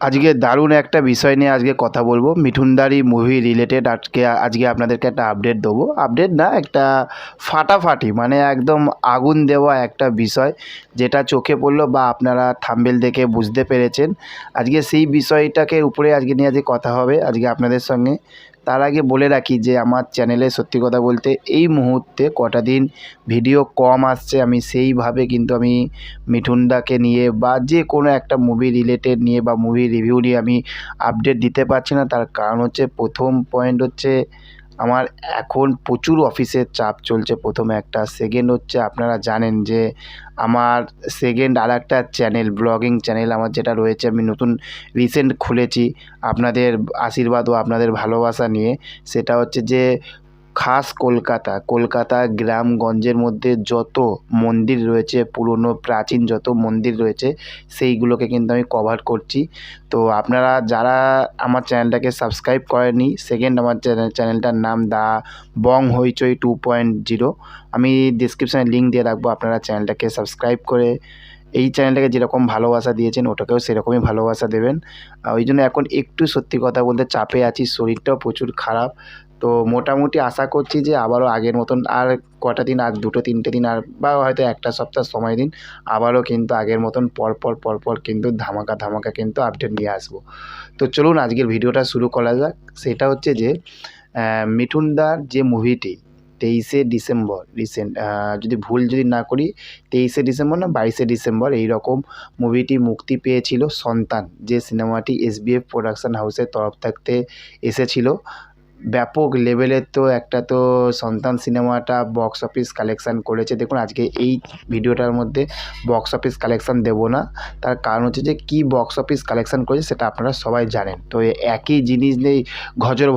আজকে দারুণ একটা বিষয় নিয়ে আজকে কথা বলবো। মিঠুনদারই মুভি রিলেটেড আজকে আপনাদেরকে একটা আপডেট দেবো। আপডেট না, একটা ফাটাফাটি মানে একদম আগুন দেওয়া একটা বিষয়, যেটা চোখে পড়লো বা আপনারা থাম্বনেল দেখে বুঝতে পেরেছেন। আজকে সেই বিষয়টাকে উপরে আজকে নিয়ে আজকে কথা হবে আজকে আপনাদের সঙ্গে। তার আগে বলে রাখি যে আমার চ্যানেলে সত্যি কথা বলতে এই মুহূর্তে কটা দিন ভিডিও কম আসছে। আমি সেইভাবে কিন্তু আমি মিঠুনদাকে নিয়ে বা যে কোনো একটা মুভি রিলেটেড নিয়ে বা মুভি রিভিউ নিয়ে আমি আপডেট দিতে পারছি না। তার কারণ হচ্ছে, প্রথম পয়েন্ট হচ্ছে আমার এখন প্রচুর অফিসের চাপ চলছে, প্রথমে একটা। সেকেন্ড হচ্ছে, আপনারা জানেন যে আমার সেকেন্ড আর একটা চ্যানেল, ব্লগিং চ্যানেল আমার যেটা রয়েছে, আমি নতুন রিসেন্ট খুলেছি আপনাদের আশীর্বাদ ও আপনাদের ভালোবাসা নিয়ে। সেটা হচ্ছে যে খাস কলকাতা গ্রামগঞ্জের মধ্যে যত মন্দির রয়েছে, পুরনো প্রাচীন যত মন্দির রয়েছে, সেইগুলোকে কিন্তু আমি কভার করছি। তো আপনারা যারা আমার চ্যানেলটাকে সাবস্ক্রাইব করেননি, সেকেন্ড আমার চ্যানেলটার নাম দ্য বং হইচই 2.0, আমি ডিসক্রিপশানে লিঙ্ক দিয়ে রাখবো। আপনারা চ্যানেলটাকে সাবস্ক্রাইব করে এই চ্যানেলটাকে যেরকম ভালোবাসা দিয়েছেন ওটাকেও সেরকমই ভালোবাসা দেবেন। ওই জন্য এখন একটু সত্যি কথা বলতে চাপে আছি, শরীরটাও প্রচুর খারাপ। তো মোটামুটি আশা করছি যে আবারও আগের মতন আর কটা দিন, আর 2-3টে দিন, আর বা হয়তো একটা সপ্তাহ সময় দিন, আবারও কিন্তু আগের মতন পরপর কিন্তু ধামাকা কিন্তু আপডেট নিয়ে আসবো। তো চলুন আজকের ভিডিওটা শুরু করা যাক। সেটা হচ্ছে যে মিঠুনদার যে মুভিটি 23শে ডিসেম্বর রিসেন্ট, যদি না করি 23শে ডিসেম্বর না 22শে ডিসেম্বর এইরকম মুভিটি মুক্তি পেয়েছিল, সন্তান, যে সিনেমাটি এসবিএফ প্রোডাকশন হাউসের তরফ থাকতে এসেছিল। ব্যাপক লেভেলের তো একটা তো সন্তান সিনেমাটা বক্স অফিস কালেকশান করেছে। দেখুন আজকে এই ভিডিওটার মধ্যে বক্স অফিস কালেকশান দেবো না, তার কারণ হচ্ছে যে কী বক্স অফিস কালেকশান করেছে সেটা আপনারা সবাই জানেন। তো একই জিনিস নিয়েই ঘজর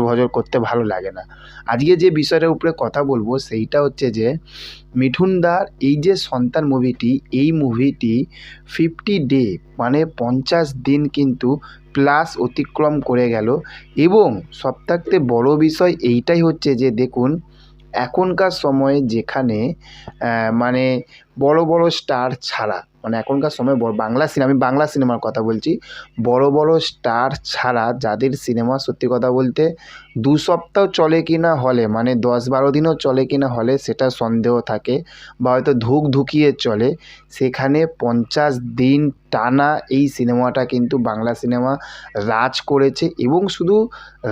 ভজর করতে ভালো লাগে না। আজকে যে বিষয়টার উপরে কথা বলবো সেইটা হচ্ছে যে মিঠুনদার এই যে সন্তান মুভিটি, এই মুভিটি 50 ডে মানে 50 দিন কিন্তু প্লাস অতিক্রম করে গেল। এবং সবথেকে বড় বিষয় এইটাই হচ্ছে যে দেখুন, এখনকার সময়ে যেখানে মানে বড় স্টার ছাড়া, মানে এখনকার সময় আমি বাংলা সিনেমার কথা বলছি, বড় স্টার ছাড়া যাদের সিনেমা সত্যি কথা বলতে 2 সপ্তাহ চলে কিনা হলে, মানে 10-12 দিনও চলে কিনা হলে সেটা সন্দেহ থাকে, বা হয়তো ধুকিয়ে চলে, সেখানে 50 দিন টানা এই সিনেমাটা কিন্তু বাংলা সিনেমা রাজ করেছে। এবং শুধু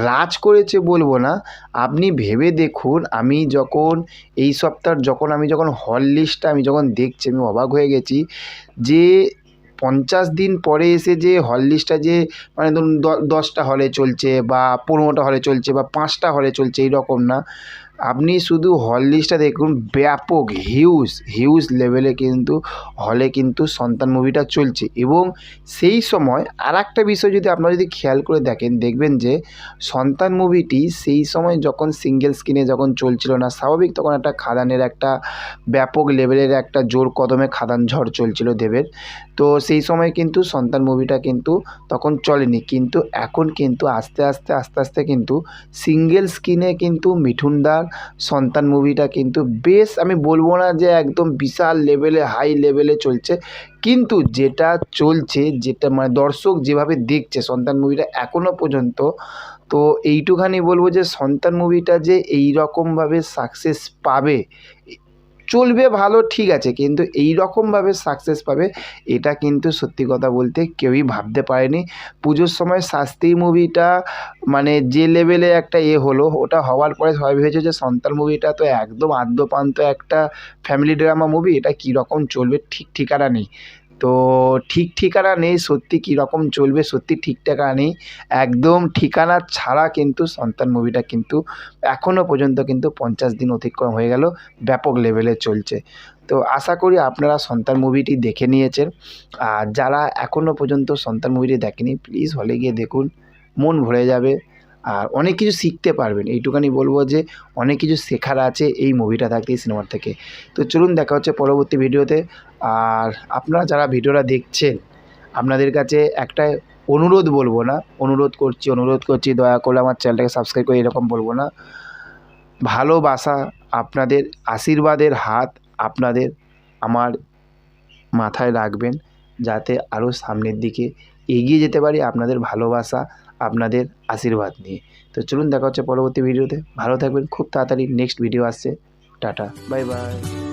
রাজ করেছে বলবো না, আপনি ভেবে দেখুন, আমি যখন এই সপ্তাহ আমি যখন হল লিস্টটা আমি যখন দেখছি, আমি অবাক হয়ে গেছি যে 50 দিন পরে এসে যে হল লিস্টটা যে মানে ধরুন 10টা হলে চলছে বা 15টা হলে চলছে বা 5টা হলে চলছে, এইরকম না। আপনি শুধু হল লিস্টটা দেখুন, ব্যাপক হিউজ লেভেলে কিন্তু হলে কিন্তু সন্তান মুভিটা চলছে। এবং সেই সময় আর একটা বিষয় যদি আপনারা যদি খেয়াল করে দেখবেন যে সন্তান মুভিটি সেই সময় যখন সিঙ্গেল স্ক্রিনে যখন চলছিল না, স্বাভাবিক তখন একটা খাদানের একটা ব্যাপক লেভেলের একটা জোর কদমে খাদান ঝড় চলছিল দেবের। তো সেই সময় কিন্তু সন্তান মুভিটা কিন্তু তখন চলেনি, কিন্তু এখন কিন্তু আস্তে আস্তে কিন্তু সিঙ্গেল স্ক্রিনে কিন্তু মিঠুনদার সন্তান মুভিটা কিন্তু বেশ, আমি বলবো না যে একদম বিশাল লেভেলে হাই লেভেলে চলছে, কিন্তু যেটা চলছে, যেটা মানে দর্শক যেভাবে দেখছে সন্তান মুভিটা এখনও পর্যন্ত, তো এইটুখানি বলবো যে সন্তান মুভিটা যে এই রকমভাবে সাকসেস পাবে, চলবে ভালো ঠিক আছে, কিন্তু এই রকমভাবে সাকসেস পাবে এটা কিন্তু সত্যি কথা বলতে কেউই ভাবতে পারেনি। পুজোর সময় শাস্তি মুভিটা মানে যে লেভেলে একটা হলো, ওটা হওয়ার পরে সবাই ভেবেছে যে সন্তান মুভিটা তো একদম আদ্যপান্ত একটা ফ্যামিলি ড্রামা মুভি, এটা কীরকম চলবে ঠিক ঠিকানা নেই। তো ঠিক ঠিকানা নেই, সত্যি কীরকম চলবে সত্যি ঠিক ঠিকানা নেই। একদম ঠিকানা ছাড়া কিন্তু সন্তান মুভিটা কিন্তু এখনও পর্যন্ত কিন্তু 50 দিন অতিক্রম হয়ে গেল, ব্যাপক লেভেলে চলছে। তো আশা করি আপনারা সন্তান মুভিটি দেখে নিয়েছেন। আর যারা এখনও পর্যন্ত সন্তান মুভিটি দেখেনি, প্লিজ হলে গিয়ে দেখুন, মন ভরে যাবে আর অনেক কিছু শিখতে পারবেন। এইটুখানি বলবো যে অনেক কিছু শেখার আছে এই মুভিটা থাকতে, এই সিনেমার থেকে। তো চলুন দেখা হচ্ছে পরবর্তী ভিডিওতে। আর আপনারা যারা ভিডিওটা দেখছেন, আপনাদের কাছে একটা অনুরোধ, বলবো না অনুরোধ করছি, দয়া করে আমার চ্যানেলটাকে সাবস্ক্রাইব করে, এরকম বলবো না, ভালোবাসা, আপনাদের আশীর্বাদের হাত আপনাদের আমার মাথায় রাখবেন, যাতে আরও সামনের দিকে এগিয়ে যেতে পারি আপনাদের ভালোবাসা, আপনাদের আশীর্বাদ নিয়ে। তো চলুন দেখা হচ্ছে পরবর্তী ভিডিওতে। ভালো থাকবেন, খুব তাড়াতাড়ি নেক্সট ভিডিও আসছে। Tata, bye bye.